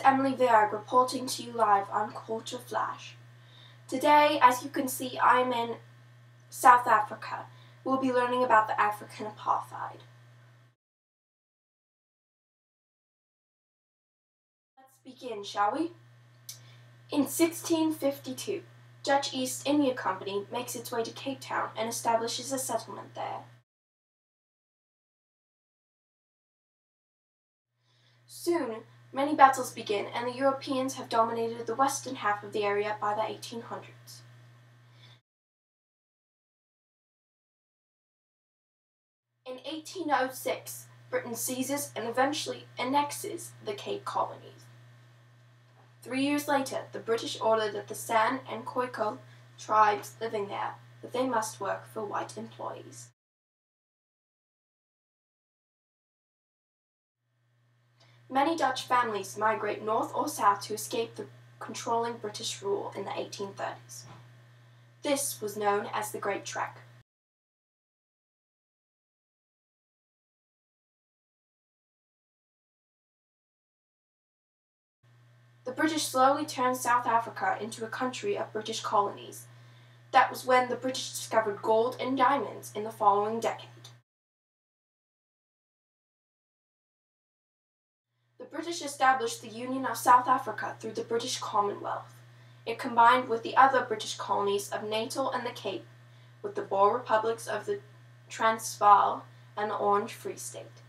Emily Verg reporting to you live on Culture Flash. Today, as you can see, I'm in South Africa. We'll be learning about the African apartheid. Let's begin, shall we? In 1652, Dutch East India Company makes its way to Cape Town and establishes a settlement there. Soon, many battles begin, and the Europeans have dominated the western half of the area by the 1800s. In 1806, Britain seizes and eventually annexes the Cape Colonies. 3 years later, the British ordered that the San and Khoikhoi tribes living there that they must work for white employees. Many Dutch families migrate north or south to escape the controlling British rule in the 1830s. This was known as the Great Trek. The British slowly turned South Africa into a country of British colonies. That was when the British discovered gold and diamonds in the following decade. The British established the Union of South Africa through the British Commonwealth. It combined with the other British colonies of Natal and the Cape, with the Boer republics of the Transvaal and the Orange Free State.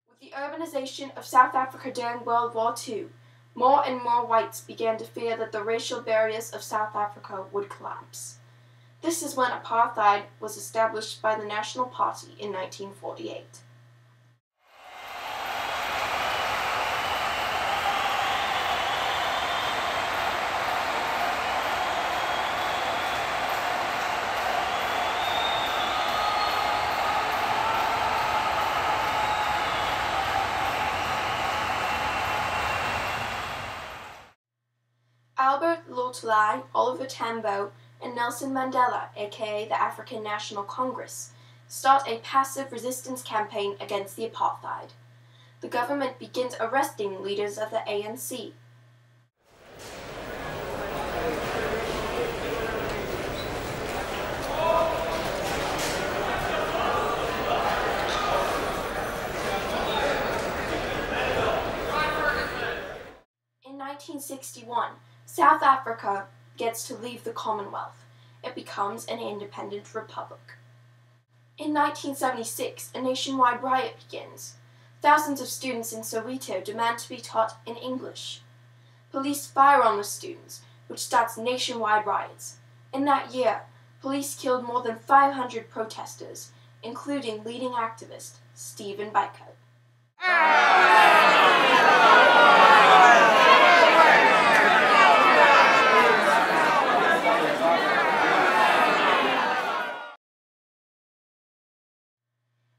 With the urbanization of South Africa during World War II, more and more whites began to fear that the racial barriers of South Africa would collapse. This is when apartheid was established by the National Party in 1948. Albert Lutuli, Oliver Tambo, and Nelson Mandela, aka the African National Congress, start a passive resistance campaign against the apartheid. The government begins arresting leaders of the ANC. In 1961, South Africa gets to leave the Commonwealth. It becomes an independent republic. In 1976, a nationwide riot begins. Thousands of students in Soweto demand to be taught in English. Police fire on the students, which starts nationwide riots. In that year, police killed more than 500 protesters, including leading activist Stephen Biko.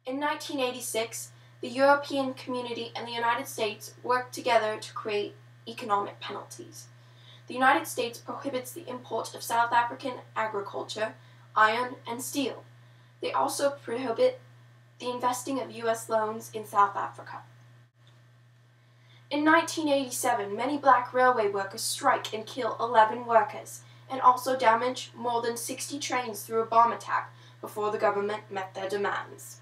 In 1986, the European Community and the United States worked together to create economic penalties. The United States prohibits the import of South African agriculture, iron, and steel. They also prohibit the investing of U.S. loans in South Africa. In 1987, many black railway workers strike and kill 11 workers, and also damage more than 60 trains through a bomb attack before the government met their demands.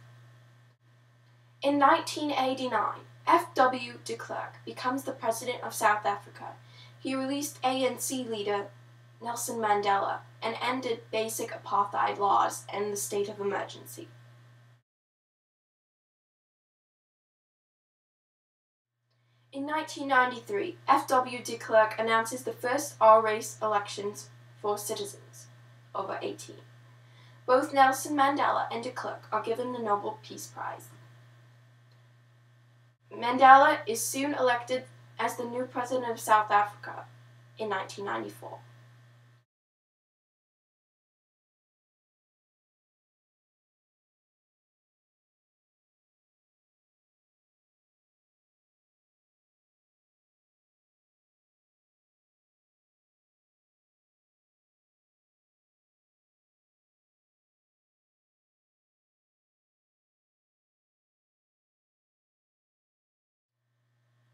In 1989, F.W. de Klerk becomes the president of South Africa. He released ANC leader Nelson Mandela and ended basic apartheid laws and the state of emergency. In 1993, F.W. de Klerk announces the first all-race elections for citizens over 18. Both Nelson Mandela and de Klerk are given the Nobel Peace Prize. Mandela is soon elected as the new president of South Africa in 1994.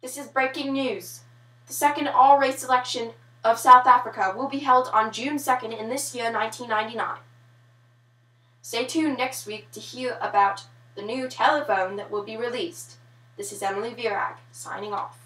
This is breaking news. The second all-race election of South Africa will be held on June 2nd in this year, 1999. Stay tuned next week to hear about the new telephone that will be released. This is Emily Virag, signing off.